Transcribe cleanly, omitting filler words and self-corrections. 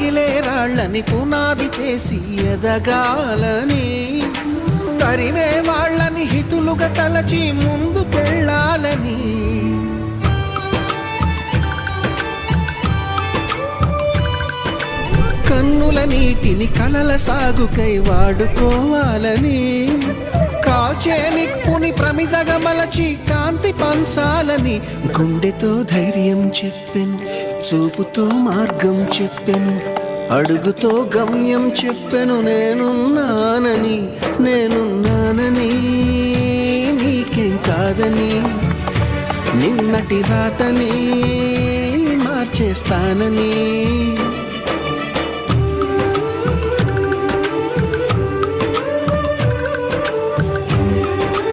రగిలే రాళ్ళని పునాది చేసి ఎదగాలని, తరిమే వాళ్ళని హితులుగా తలచి ముందుకెళ్ళాలని, కన్నుల నీటిని కలల సాగుకై వాడుకోవాలని, కాచే నిప్పుని ప్రమిదగా మలచి కాంతి పంచాలని, గుండెతో ధైర్యం చెప్పెను, చూపుతో మార్గం చెప్పెను, అడుగుతో గమ్యం చెప్పెను. నేనున్నానని నీకేం కాదని, నిన్నటి రాతని మార్చేస్తానని.